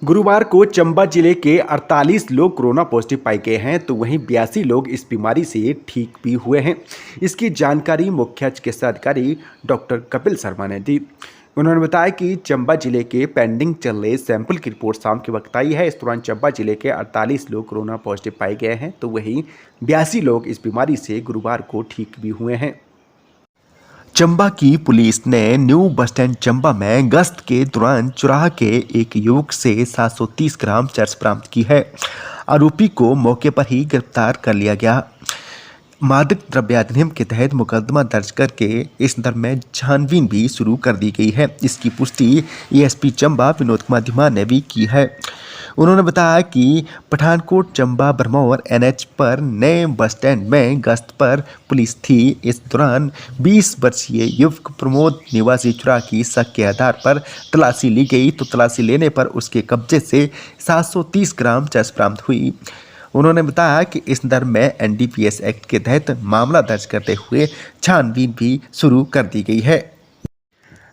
गुरुवार को चंबा जिले के 48 लोग कोरोना पॉजिटिव पाए गए हैं तो वहीं 82 लोग इस बीमारी से ठीक भी हुए हैं। इसकी जानकारी मुख्य चिकित्सा अधिकारी डॉक्टर कपिल शर्मा ने दी। उन्होंने बताया कि चंबा जिले के पेंडिंग चल रहे सैंपल की रिपोर्ट शाम के वक्त आई है। इस दौरान चंबा जिले के 48 लोग कोरोना पॉजिटिव पाए गए हैं तो वहीं 82 लोग इस बीमारी से गुरुवार को ठीक भी हुए हैं। चंबा की पुलिस ने न्यू बस स्टैंड चंबा में गश्त के दौरान चुराह के एक युवक से 730 ग्राम चरस बरामद की है। आरोपी को मौके पर ही गिरफ्तार कर लिया गया। मादक द्रव्य अधिनियम के तहत मुकदमा दर्ज करके इस संदर्भ में छानबीन भी शुरू कर दी गई है। इसकी पुष्टि एएसपी चंबा विनोद कुमार धीमान ने भी की है। उन्होंने बताया कि पठानकोट चंबा भरमौर एनएच पर नए बस स्टैंड में गश्त पर पुलिस थी। इस दौरान 20 वर्षीय युवक प्रमोद निवासी चुरा की शक के आधार पर तलाशी ली गई तो तलाशी लेने पर उसके कब्जे से 730 ग्राम चरस बरामद हुई। उन्होंने बताया कि इस संदर्भ में एनडीपीएस एक्ट के तहत मामला दर्ज करते हुए छानबीन भी शुरू कर दी गई है।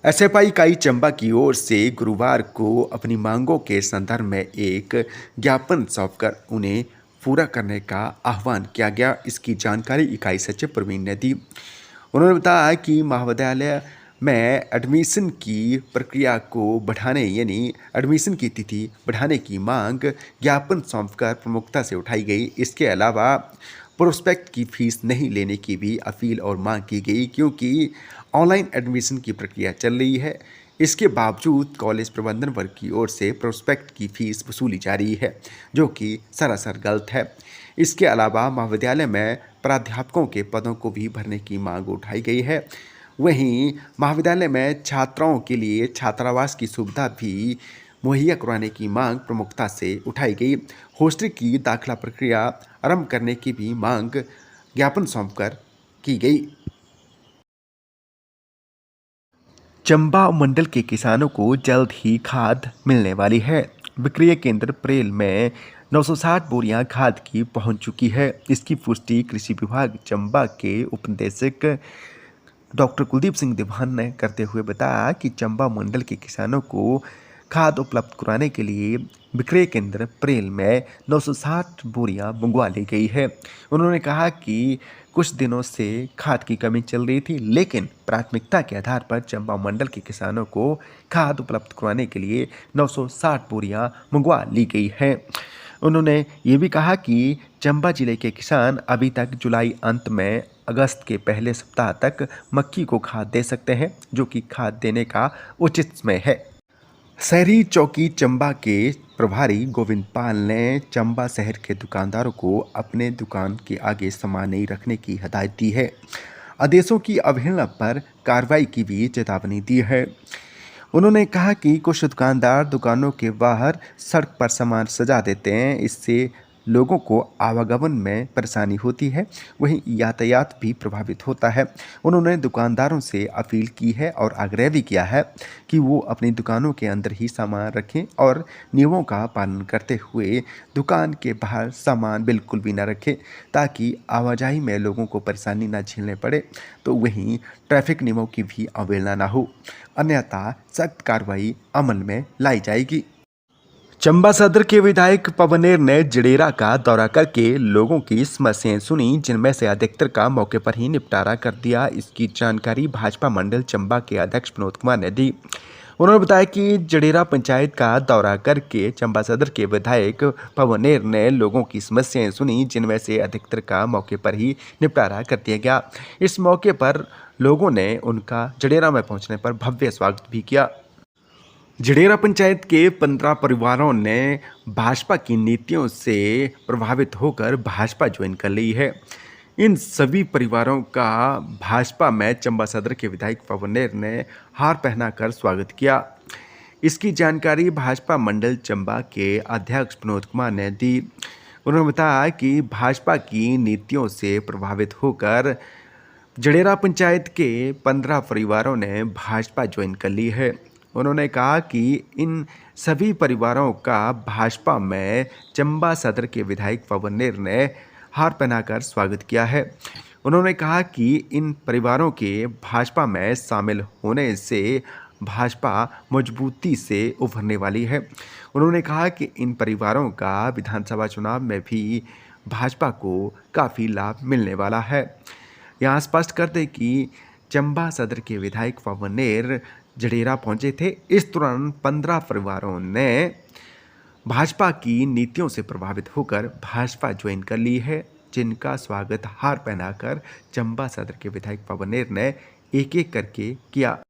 एसएफआई इकाई चंबा की ओर से गुरुवार को अपनी मांगों के संदर्भ में एक ज्ञापन सौंपकर उन्हें पूरा करने का आह्वान किया गया। इसकी जानकारी इकाई सचिव प्रवीण ने दी। उन्होंने बताया कि महाविद्यालय में एडमिशन की प्रक्रिया को बढ़ाने यानी एडमिशन की तिथि बढ़ाने की मांग ज्ञापन सौंपकर प्रमुखता से उठाई गई। इसके अलावा प्रोस्पेक्ट की फीस नहीं लेने की भी अपील और मांग की गई क्योंकि ऑनलाइन एडमिशन की प्रक्रिया चल रही है। इसके बावजूद कॉलेज प्रबंधन वर्ग की ओर से प्रोस्पेक्ट की फीस वसूली जा रही है जो कि सरासर गलत है। इसके अलावा महाविद्यालय में प्राध्यापकों के पदों को भी भरने की मांग उठाई गई है। वहीं महाविद्यालय में छात्राओं के लिए छात्रावास की सुविधा भी मुहैया करवाने की मांग प्रमुखता से उठाई गई। हॉस्टल की दाखिला प्रक्रिया आरंभ करने की भी मांग ज्ञापन सौंपकर की गई। चंबा मंडल के किसानों को जल्द ही खाद मिलने वाली है। विक्रय केंद्र प्रेल में 960 बोरियां खाद की पहुंच चुकी है। इसकी पुष्टि कृषि विभाग चंबा के उपनिदेशक डॉक्टर कुलदीप सिंह दिवान ने करते हुए बताया कि चंबा मंडल के किसानों को खाद उपलब्ध कराने के लिए विक्रय केंद्र प्रेल में 960 बोरियां मंगवा ली गई है। उन्होंने कहा कि कुछ दिनों से खाद की कमी चल रही थी लेकिन प्राथमिकता के आधार पर चंबा मंडल के किसानों को खाद उपलब्ध कराने के लिए 960 बोरियां मंगवा ली गई है। उन्होंने ये भी कहा कि चंबा जिले के किसान अभी तक जुलाई अंत में अगस्त के पहले सप्ताह तक मक्की को खाद दे सकते हैं जो कि खाद देने का उचित समय है। शहरी चौकी चंबा के प्रभारी गोविंद पाल ने चंबा शहर के दुकानदारों को अपने दुकान के आगे सामान नहीं रखने की हिदायत दी है। आदेशों की अवहेलना पर कार्रवाई की भी चेतावनी दी है। उन्होंने कहा कि कुछ दुकानदार दुकानों के बाहर सड़क पर सामान सजा देते हैं। इससे लोगों को आवागमन में परेशानी होती है वहीं यातायात भी प्रभावित होता है। उन्होंने दुकानदारों से अपील की है और आग्रह भी किया है कि वो अपनी दुकानों के अंदर ही सामान रखें और नियमों का पालन करते हुए दुकान के बाहर सामान बिल्कुल भी न रखें ताकि आवाजाही में लोगों को परेशानी न झेलने पड़े तो वहीं ट्रैफिक नियमों की भी अवहेलना न हो, अन्यथा सख्त कार्रवाई अमल में लाई जाएगी। चंबा सदर के विधायक पवनेर ने जडेरा का दौरा करके लोगों की समस्याएं सुनी जिनमें से अधिकतर का मौके पर ही निपटारा कर दिया। इसकी जानकारी भाजपा मंडल चंबा के अध्यक्ष विनोद कुमार ने दी। उन्होंने बताया कि जडेरा पंचायत का दौरा करके चंबा सदर के विधायक पवनेर ने लोगों की समस्याएं सुनी जिनमें से अधिकतर का मौके पर ही निपटारा कर दिया गया। इस मौके पर लोगों ने उनका जडेरा में पहुँचने पर भव्य स्वागत भी किया। जडेरा पंचायत के 15 परिवारों ने भाजपा की नीतियों से प्रभावित होकर भाजपा ज्वाइन कर ली है। इन सभी परिवारों का भाजपा में चंबा सदर के विधायक पवनेर ने हार पहनाकर स्वागत किया। इसकी जानकारी भाजपा मंडल चंबा के अध्यक्ष विनोद कुमार ने दी। उन्होंने बताया कि भाजपा की नीतियों से प्रभावित होकर जडेरा पंचायत के 15 परिवारों ने भाजपा ज्वाइन कर ली है। उन्होंने कहा कि इन सभी परिवारों का भाजपा में चंबा सदर के विधायक पवनेर ने हार पहनाकर स्वागत किया है। उन्होंने कहा कि इन परिवारों के भाजपा में शामिल होने से भाजपा मजबूती से उभरने वाली है। उन्होंने कहा कि इन परिवारों का विधानसभा चुनाव में भी भाजपा को काफ़ी लाभ मिलने वाला है। यहाँ स्पष्ट कर दें कि चंबा सदर के विधायक पवनेर जडेरा पहुंचे थे। इस दौरान 15 परिवारों ने भाजपा की नीतियों से प्रभावित होकर भाजपा ज्वाइन कर ली है, जिनका स्वागत हार पहनाकर चंबा सदर के विधायक पवनेर ने एक-एक करके किया।